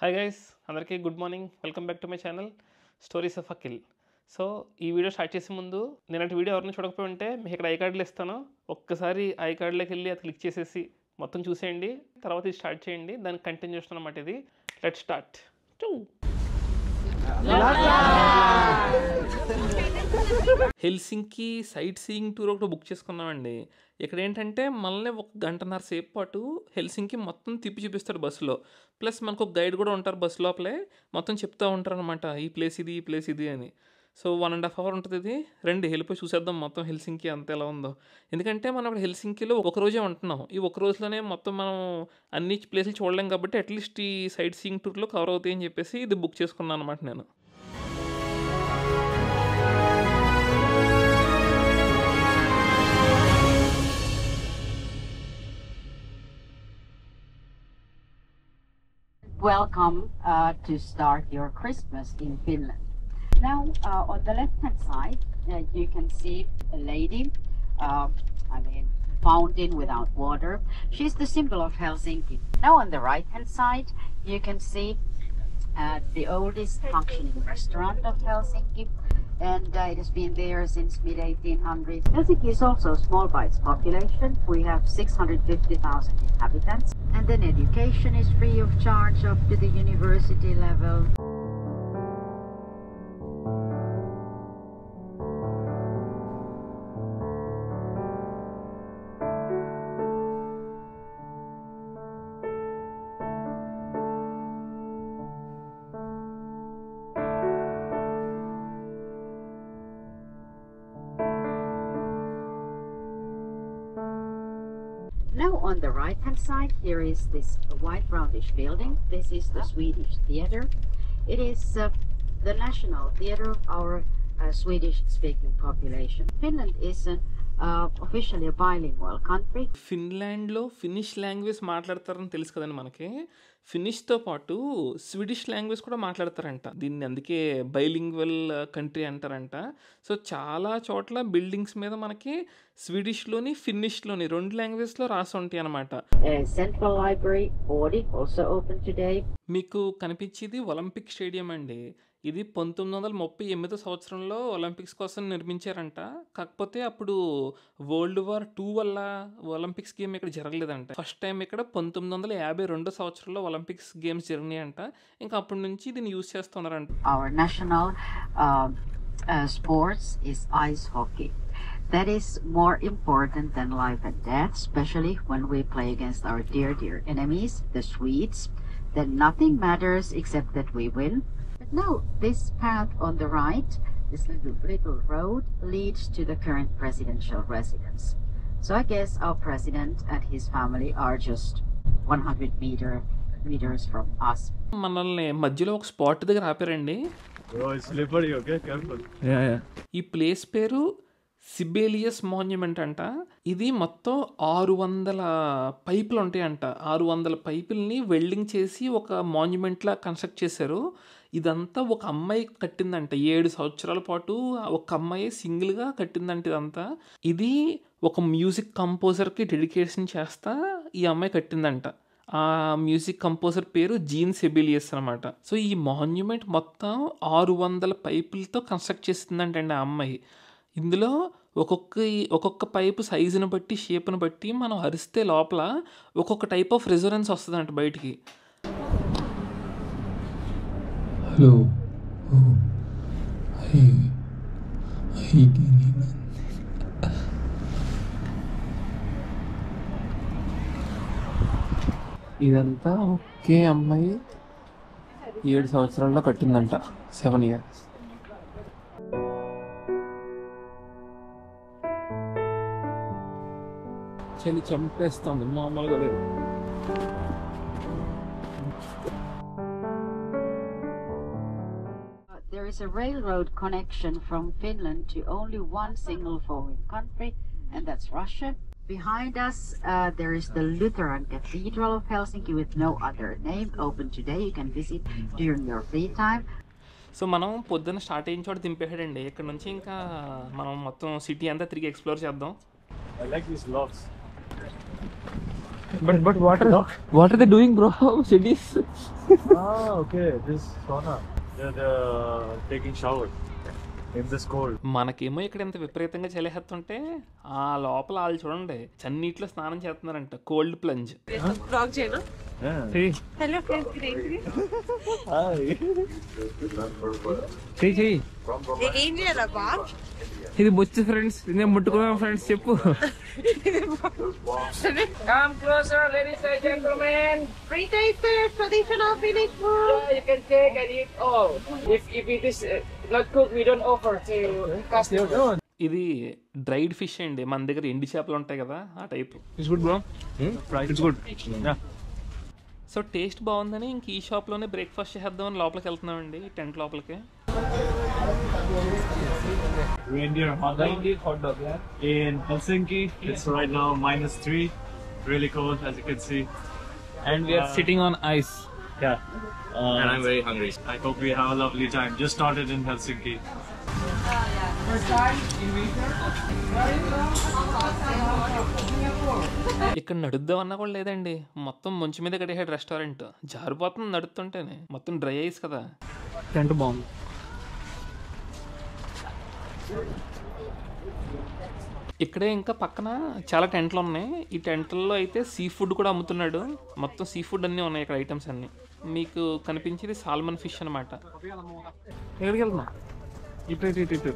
Hi guys, అందరికీ good morning. Welcome back to my channel stories of Akhil. So ఈ video start చేసే ముందు నేనంటే వీడియో ఎవరిని చూడకపోయి ఉంటే మీకు ఇక్కడ ఐ కార్డులు ఇస్తాను. ఒక్కసారి ఐ కార్డులోకి వెళ్ళి అది క్లిక్ చేసేసి మొత్తం చూసేయండి. తర్వాత ఇది స్టార్ట్ చేయండి. దానికి కంటిన్యూషన్ అన్నమాట ఇది. Let's start. Helsinki sight seeing tour ఒకటి బుక్ చేసుకున్నామండి. ఇక్కడ ఏంటంటే మనల్ని ఒక గంటన్నర సేపు పాటు హెల్సింకి మొత్తం తిప్పి చూపిస్తాడు బస్సులో. ప్లస్ మనకు ఒక గైడ్ కూడా ఉంటారు బస్సు లోపలే, మొత్తం చెప్తూ ఉంటారు అనమాట ఈ ప్లేస్ ఇది ఈ ప్లేస్ ఇది అని. సో 1.5 hours ఉంటుంది ఇది. రండి వెళ్ళిపోయి చూసేద్దాం మొత్తం హెల్సింకి అంత ఎలా ఉందో. ఎందుకంటే మనం ఇప్పుడు హెల్సింకిలో ఒక రోజే ఉంటున్నాం. ఈ ఒక రోజులోనే మొత్తం మనం అన్ని ప్లేసులు చూడలేం కాబట్టి అట్లీస్ట్ ఈ సైట్ సీయింగ్ టూర్లో కవర్ అవుతాయి అని చెప్పేసి ఇది బుక్ చేసుకున్నాను అనమాట నేను. Welcome to start your Christmas in Finland. Now, on the left-hand side, you can see a lady, fountain without water. She's the symbol of Helsinki. Now, on the right-hand side, you can see the oldest functioning restaurant of Helsinki, and it has been there since mid-1800s. Helsinki is also small by its population. We have 650,000 inhabitants, and then education is free of charge up to the university level. Now on the right hand side here is this white roundish building. This is the Swedish theater. It is the national theater of our Swedish speaking population. Finland is officially a bilingual country. ఫిన్లాండ్లో finish language మాట్లాడతారని తెలుసు కదండి మనకి. ఫినిష్తో పాటు Swedish language కూడా మాట్లాడతారంట. దీన్ని అందుకే bilingual country అంటారంట. సో చాలా చోట్ల బిల్డింగ్స్ మీద మనకి స్వీడిష్లోని ఫిన్నిష్లోని 2 లాంగ్వేజ్లో రాసి ఉంటాయి అనమాట. Central Library Audi also open today. మీకు కనిపించేది ఒలింపిక్ స్టేడియం అండి. ఇది 1938 సంవత్సరంలో ఒలింపిక్స్ కోసం నిర్మించారంట. కాకపోతే అప్పుడు వరల్డ్ వార్ 2 వల్ల ఒలింపిక్స్ గేమ్ ఇక్కడ జరగలేదంట. ఫస్ట్ టైం ఇక్కడ 1952 సంవత్సరంలో ఒలింపిక్స్ గేమ్స్ జరిగినాయంట. ఇంకా అప్పటి నుంచి దీన్ని యూజ్ చేస్తున్నారంట. Our national sports is ice hockey. That is more important than life and death, especially when we play against our dear enemies, the Swedes. Then nothing matters except that we win. But now this path on the right, this little road leads to the current presidential residence. So I guess our president and his family are just 100 meters from us. మనల్ని మధ్యలో ఒక spot దగ్గర ఆపారండి. ఈ place పేరు సిబేలియస్ monument అంట. ఇది మొత్తం 600 పైపులు ఉంటాయంట. 600 పైపుల్ని వెల్డింగ్ చేసి ఒక మాన్యుమెంట్లా కన్స్ట్రక్ట్ చేశారు. ఇదంతా ఒక అమ్మాయి కట్టిందంట. 7 సంవత్సరాల పాటు ఒక అమ్మాయి సింగిల్గా కట్టిందంట ఇదంతా. ఇది ఒక మ్యూజిక్ కంపోజర్కి డెడికేషన్ చేస్తా ఈ అమ్మాయి కట్టిందంట. ఆ మ్యూజిక్ కంపోజర్ పేరు జీన్ సిబేలియస్ అనమాట. సో ఈ మాన్యుమెంట్ మొత్తం 600 పైపులతో కన్స్ట్రక్ట్ చేస్తుందంటండి ఆ అమ్మాయి. ఇందులో ఒక్కొక్క పైపు సైజుని బట్టి షేప్ని బట్టి మనం అరిస్తే లోపల ఒక్కొక్క టైప్ ఆఫ్ రెజొనెన్స్ వస్తుందంట బయటికి. హలో ఇదంతా ఒకే అమ్మాయి 7 సంవత్సరాల్లో కట్టిందంట. 7 years. చలి చంపేస్తుంది మామూలుగా లేదు. There is a railroad connection from Finland to only one single foreign country, and that's Russia. Behind us, there is the Lutheran Cathedral of Helsinki with no other name, open today. You can visit during your free time. So మనం పొద్దున్న start అయిన చోట దింపేసాడండి. ఇక్కడ నుంచి ఇంకా మనం మొత్తం city అంతా తిరిగి ఎక్స్ప్లోర్ చేద్దాం. I like these locks. But what are they doing, bro? Cities. Ah, okay. This sauna. They're taking shower in this cold. మనకేమో ఇక్కడ ఇంత విపరీతంగా చలిహెత్తుంటే ఆ లోపల వాళ్ళు చూడండి చన్నీటిలో స్నానం చేస్తున్నారంట, కోల్డ్ ప్లంజ్. బ్లాగ్ చేయనా? Yeah. హలో ఫ్రెండ్స్, ఇదేంటి? Hi. ఏం చేయాలా బా? ఇది బొచ్చు ఫ్రెండ్స్, నేను ముట్టుకున్నాను ఫ్రెండ్స్, చెప్పు. Come closer, ladies and gentlemen. Free taster, traditional Finnish food. Yeah, you can take and eat all. If it is not cooked, we don't offer to customers. ఇది dried fish అండి, మన దగ్గర ఎండి చేపలు ఉంటాయి కదా ఆ type. It's good, bro. It's good. Yeah. So taste బాగుందని ఇంక ఈ షాప్లోనే బ్రేక్ఫాస్ట్ చేద్దామని లోపలికి వెళ్తున్నామండి, టెంట్ లోపలికి. Reindeer hot dog, yeah. In Helsinki, it's right now -3. Really cold, as you can see. And we're sitting on ice. Yeah. And I'm very hungry. I hope we have a lovely time. Just started in Helsinki. ఇక్కడ నడుద్దామన్నా కూడా లేదండి, మొత్తం మంచు మీద కట్టేసాడు restaurant. జారిపోతుంది నడుస్తుంటేనే, మొత్తం dry ice కదా. Tent బాగుంది. ఇక్కడే ఇంకా పక్కన చాలా టెంట్లు ఉన్నాయి. ఈ టెంట్లలో అయితే సీ ఫుడ్ కూడా అమ్ముతున్నాడు. మొత్తం సీ ఫుడ్ అన్నీ ఉన్నాయి ఇక్కడ, ఐటమ్స్ అన్నీ. మీకు కనిపించేది సాల్మన్ ఫిష్ అనమాట. ఎక్కడికి వెళ్తున్నా? ఇటు.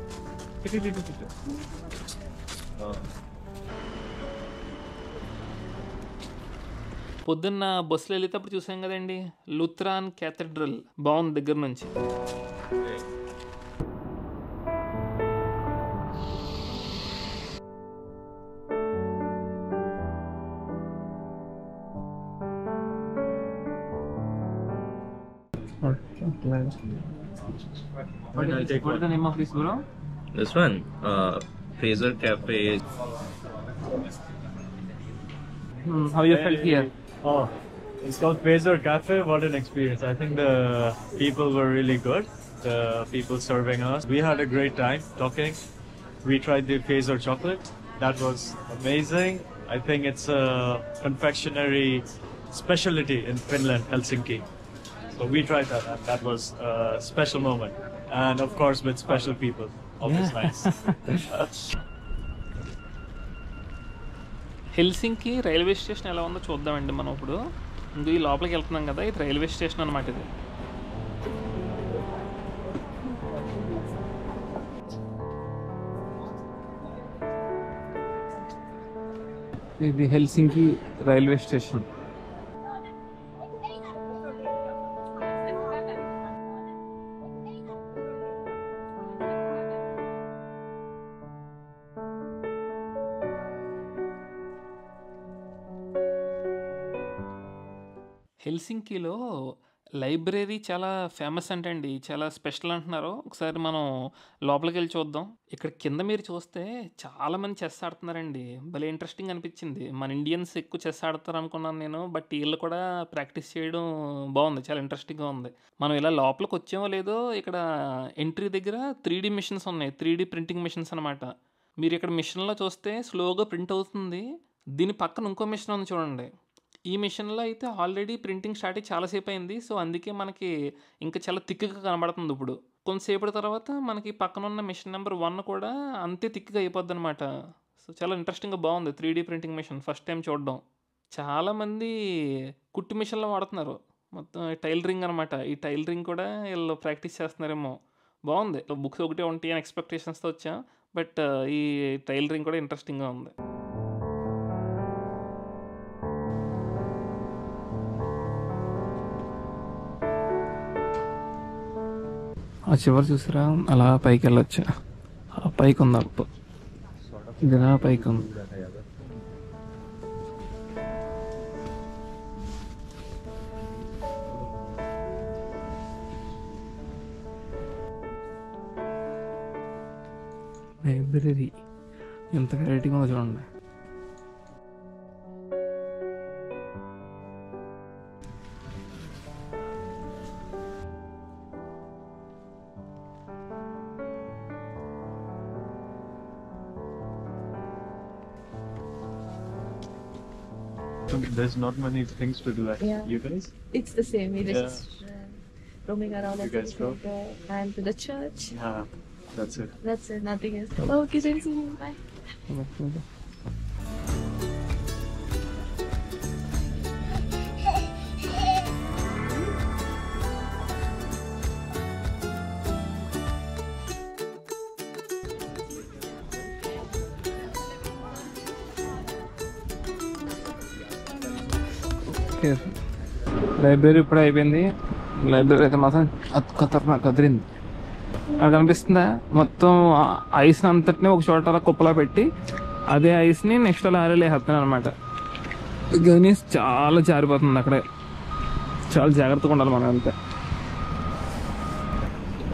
పొద్దున్న బస్సులో వెళ్ళేటప్పుడు చూసాం కదండి, లుథ్రాన్ క్యాథడ్రల్ బాగుంది దగ్గర నుంచి. What is the name of this, bro? This one, Fraser Cafe. How you felt here? Oh, it's called Fraser Cafe. What an experience. I think the people were really good. The people serving us. We had a great time talking. We tried the Fraser chocolate. That was amazing. I think it's a confectionery specialty in Finland, Helsinki. So we tried that, and that was a special moment. And of course, with special people. Always nice. Helsinki railway station ఎలా ఉందో చూద్దామండి మనం ఇప్పుడు. ఇంకో ఈ లోపలికి వెళ్తున్నాం కదా, ఇది రైల్వే స్టేషన్ అనమాట. ఇది హెల్సింకి రైల్వే స్టేషన్. హెల్సింకిలో లైబ్రరీ చాలా ఫేమస్ అంటండి, చాలా స్పెషల్ అంటున్నారు. ఒకసారి మనం లోపలికి వెళ్ళి చూద్దాం. ఇక్కడ కింద మీరు చూస్తే చాలామంది చెస్ ఆడుతున్నారండి, భలే ఇంట్రెస్టింగ్ అనిపించింది. మన ఇండియన్స్ ఎక్కువ చెస్ ఆడతారు అనుకున్నాను నేను, బట్ వీళ్ళు కూడా ప్రాక్టీస్ చేయడం బాగుంది, చాలా ఇంట్రెస్టింగ్గా ఉంది. మనం ఇలా లోపలికి వచ్చామో లేదో, ఇక్కడ ఎంట్రీ దగ్గర 3D మిషన్స్ ఉన్నాయి, 3D ప్రింటింగ్ మిషన్స్ అనమాట. మీరు ఇక్కడ మిషన్లో చూస్తే స్లోగా ప్రింట్ అవుతుంది. దీని పక్కన ఇంకో మిషన్ ఉంది చూడండి. ఈ మిషన్లో అయితే ఆల్రెడీ ప్రింటింగ్ స్టార్ట్ అయ్యి చాలాసేపు అయింది. సో అందుకే మనకి ఇంకా చాలా థిక్గా కనబడుతుంది. ఇప్పుడు కొంతసేపటి తర్వాత మనకి పక్కన ఉన్న మిషన్ నెంబర్ 1 కూడా అంతే థిక్గా అయిపోద్ది అనమాట. సో చాలా ఇంట్రెస్టింగ్గా బాగుంది 3D printing machine, first time చూడడం. చాలామంది కుట్టు మిషన్లో వాడుతున్నారు, మొత్తం టైలరింగ్ అనమాట. ఈ టైలరింగ్ కూడా వీళ్ళు ప్రాక్టీస్ చేస్తున్నారేమో. బాగుంది. బుక్స్ ఒకటే ఉంటాయి అని ఎక్స్పెక్టేషన్స్తో వచ్చాం, బట్ ఈ టైలరింగ్ కూడా ఇంట్రెస్టింగ్గా ఉంది. ఆ చివరి చూసారా, అలా పైకి వెళ్ళొచ్చు. ఆ పైకి ఉంది అప్పు, ఇది నా పైకి ఉంది. లైబ్రరీ ఎంత వెరైటీగా ఉందో చూడండి. There's not many things to do. Yeah. You guys? It's the same. We just roaming around You and guys things like that. And to the church. Yeah, that's it. That's it, nothing else. Okay, thanks. Bye. Library ఇప్పుడు అయిపోయింది. Library అయితే మాత్రం ఖతర్నాక్ కదిరింది. అక్కడ కనిపిస్తుందా మొత్తం ice అంతటిని ఒక చోట అలా కుప్పలా పెట్టి అదే ఐస్ని నెక్స్ట్ లారీలో వేస్తున్నాను అనమాట. కానీ చాలా జారిపోతుంది అక్కడే. చాలా జాగ్రత్తగా ఉండాలి మనం అంతే.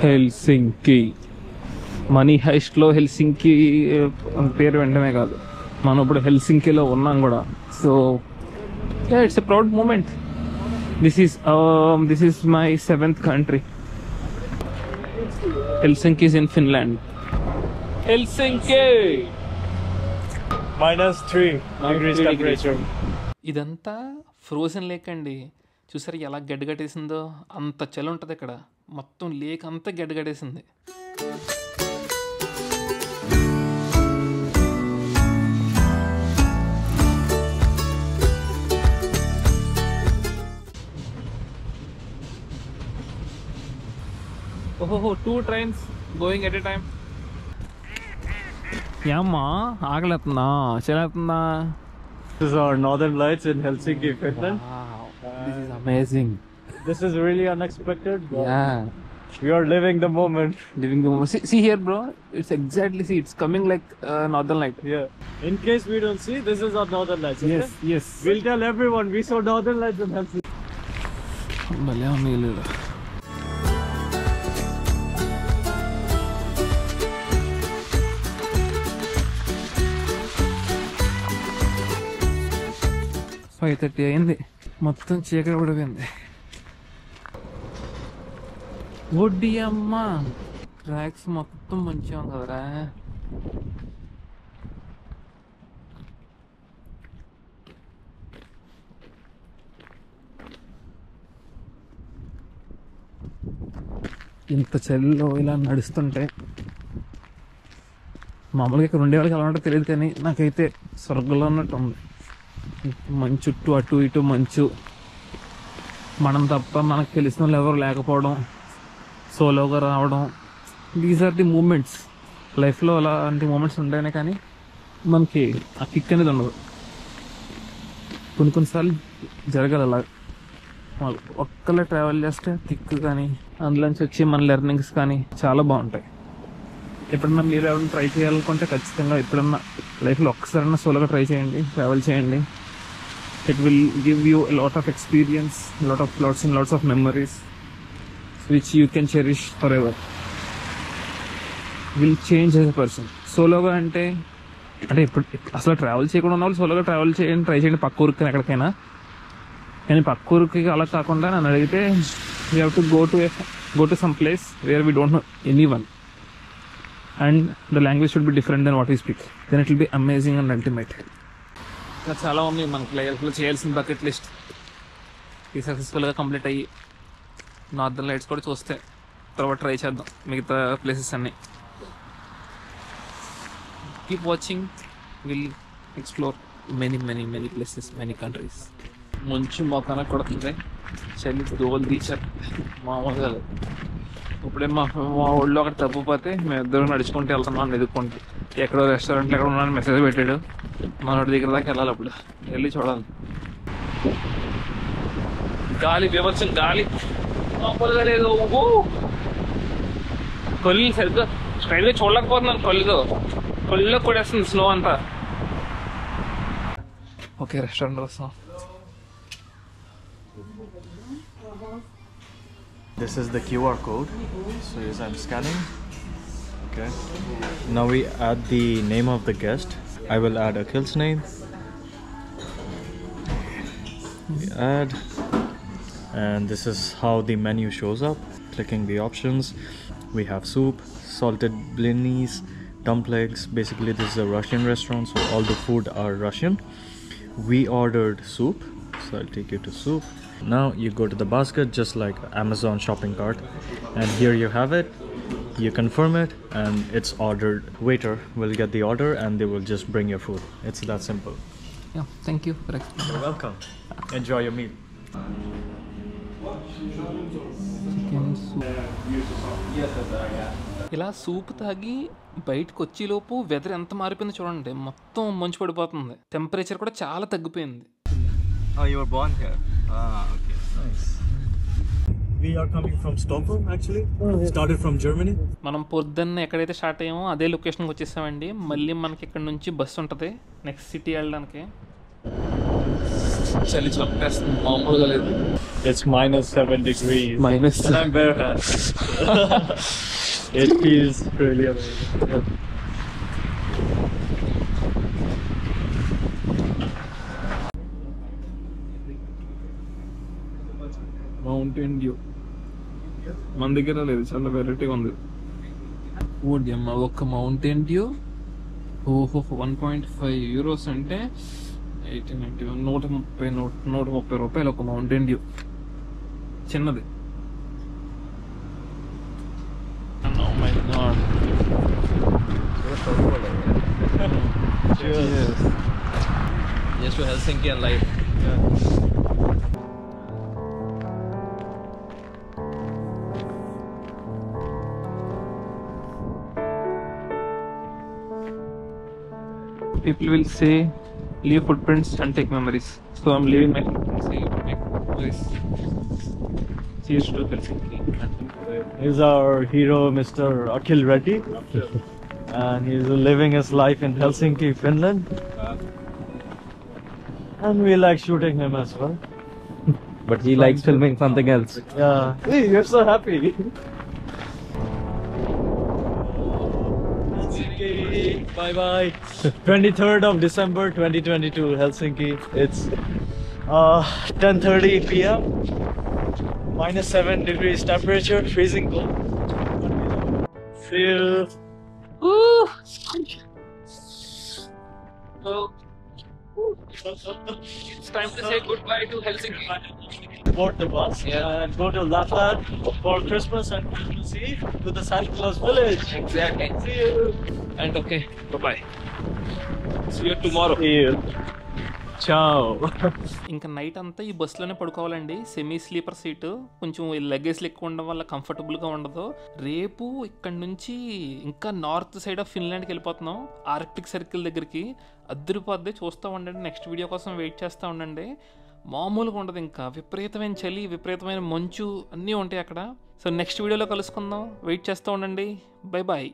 హెల్సింకి మనీ హైస్ట్లో హెల్సింకి పేరు వెంటనే కాదు, మనం ఇప్పుడు హెల్సింకిలో ఉన్నాం కూడా. So it's a proud moment. This is my 7th country. Helsinki is in Finland. Helsinki! -3 degrees temperature. ఇదంతా ఫ్రోజన్ లేక్ అండి. చూసారు ఎలా గడ్డగట్టేసిందో? అంత చలి ఉంటుంది ఇక్కడ. మొత్తం లేక్ అంతా గడ్డగట్టేసింది. ఓహో 2 trains going at a time. ఏమ్మా ఆకలేస్తుందా? చలేస్తుందా? This is our northern lights in Helsinki, Finland. Wow, this is amazing. This is really unexpected. But Yeah, we are living the moment. living the moment. See here, bro. It's exactly, see, it's coming like northern light. Yeah. In case we don't see, this is our northern lights. Okay? Yes. We'll tell everyone we saw northern lights in Helsinki. భలే ఉంది ఇల్లు. Five 30 అయింది. మొత్తం చీకటి పడిపోయింది. వడ్డీ అమ్మ tracks మొత్తం మంచిగా ఉంది కదరా. ఇంత చలిలో ఇలా నడుస్తుంటే మామూలుగా ఇక్కడ ఉండే వాళ్ళకి ఎలా ఉంటుందో తెలియదు, కానీ నాకైతే స్వర్గంలో ఉన్నట్టు ఉంది. మంచు చుట్టూ అటు ఇటు మంచు, మనం తప్ప మనకు తెలిసిన వాళ్ళు ఎవరు లేకపోవడం, సోలోగా రావడం. దీస్ ఆర్ ది మూమెంట్స్ లైఫ్లో. అలాంటి మూమెంట్స్ ఉంటాయనే కానీ మనకి ఆ కిక్ అనేది ఉండదు. కొన్నిసార్లు జరగాలి అలా. ఒక్కలే ట్రావెల్ చేస్తే కిక్ కానీ అందులోంచి వచ్చి మన లెర్నింగ్స్ కానీ చాలా బాగుంటాయి. ఎప్పుడన్నా మీరు ఎవరైనా ట్రై చేయాలనుకుంటే ఖచ్చితంగా ఎప్పుడన్నా లైఫ్లో ఒక్కసారైనా సోలోగా ట్రై చేయండి, ట్రావెల్ చేయండి. It will give you lot of experience, lots of memories which you can cherish forever. Will change as a person. సోలోగా అంటే ఇప్పుడు అసలు ట్రావెల్ చేయకుండా ఉన్న వాళ్ళు సోలోగా ట్రావెల్ చేయండి, ట్రై చేయండి పక్క ఊరికి ఎక్కడికైనా. కానీ పక్క ఊరికి అలా కాకుండా నన్ను అడిగితే we have to go to some place where we don't know anyone and the language should be different than what we speak. Then it will be amazing and ultimate. ఇంకా చాలా ఉంది మనకి లైఫ్లో చేయాల్సిన బకెట్ లిస్ట్. ఇది సక్సెస్ఫుల్గా complete అయ్యి northern lights కూడా చూస్తే తర్వాత ట్రై చేద్దాం మిగతా ప్లేసెస్ అన్నీ. Keep watching, will explore many places, many countries. మంచు మొక్కన కొడుతుంది, చలి దోలు తీసారు మామూలుగా. ఇప్పుడే మా ఊళ్ళో ఒకటి తప్పిపోతే మేము ఇద్దరు నడుచుకుంటూ వెళ్తున్నాం ఎదుర్కొంటూ. ఎక్కడో రెస్టారెంట్లో ఎక్కడ ఉన్నాను మెసేజ్ పెట్టాడు, మనోడి దగ్గర దాకా వెళ్ళాలి. అప్పుడు వెళ్ళి చూడాలి. గాలి బీభత్సం, గాలి మామూలుగా లేదు. కొల్లి సరిగ్గా స్ట్రైట్గా చూడలేకపోతున్నాను. కొల్లిలో కొడేస్తుంది స్నో అంతా. ఓకే, రెస్టారెంట్ వస్తాం. This is the QR code. So yes, I'm scanning. Okay. Now we add the name of the guest. I will add Akhil's name. We add, and this is how the menu shows up. Clicking the options, we have soup, salted blinis, dumplings. Basically, this is a Russian restaurant, so all the food are Russian. We ordered soup, so I'll take you to soup. Now you go to the basket just like Amazon shopping cart, and here you have it. You confirm it and it's ordered. Waiter will get the order and they will just bring your food. It's that simple. Yeah, thank you for explaining. You're welcome. Enjoy your meal. Chicken soup. ఇలా soup తాగి బయటకు వచ్చేలోపు weather ఎంత మారిపోయిందో చూడండి. మొత్తం మంచు పడిపోతుంది. Temperature కూడా చాలా తగ్గిపోయింది. Oh, you were born here? Ah, okay. Nice. We are coming from Stockholm actually. Started from Germany. మనం పొద్దున్న ఎక్కడైతే స్టార్ట్ అయ్యామో అదే లొకేషన్కి వచ్చేసామండి. మళ్ళీ మనకి ఇక్కడ నుంచి బస్సు ఉంటుంది నెక్స్ట్ సిటీ వెళ్ళడానికి. చలి చంపేస్తుంది, మామూలుగా లేదు. It's -7 degrees. Minus And I'm barefoot. It feels really amazing. Mountain Dew మన దగ్గర లేదు, చాలా వెరైటీగా ఉంది. ఓడి అమ్మ, ఒక మౌంటైన్ డ్యూ ఓహో 1.5 euros అంటే 130 రూపాయలు ఒక మౌంటైన్ డ్యూ చిన్నది. Oh my God. Cheers. Yes, to Helsinki and life. People will say leave footprints and take memories. So I'm leaving my footprints here to make memories. Cheers to Helsinki. He's our hero, Mr. Akhil Reddy. And he's living his life in Helsinki, Finland. And we like shooting him as well. But he likes filming something else. Yeah. Hey, you're so happy. Bye bye. 23rd of December 2022, Helsinki. It's 10:30 p.m. -7 degrees temperature, freezing cold. See you. It's time to say goodbye to Helsinki. Board the bus and go to Lapland for Christmas and Christmas Eve to the Santa Claus village. Exactly. See you. And okay, bye-bye. See you tomorrow. See you. Ciao. ఇంకా night అంతా ఈ బస్సులోనే పడుకోవాలండి. Semi sleeper seat, కొంచెం లగేజ్లు ఎక్కువ ఉండడం వల్ల కంఫర్టబుల్గా ఉండదు. రేపు ఇక్కడ నుంచి ఇంకా నార్త్ సైడ్ ఆఫ్ ఫిన్లాండ్కి వెళ్ళిపోతున్నాం, ఆర్క్టిక్ సర్కిల్ దగ్గరికి. అద్దరిపోద్ది, చూస్తూ ఉండండి. నెక్స్ట్ వీడియో కోసం వెయిట్ చేస్తూ ఉండండి. మామూలుగా ఉండదు, ఇంకా విపరీతమైన చలి, విపరీతమైన మంచు అన్నీ ఉంటాయి అక్కడ. సో నెక్స్ట్ వీడియోలో కలుసుకుందాం, వెయిట్ చేస్తూ ఉండండి. Bye bye.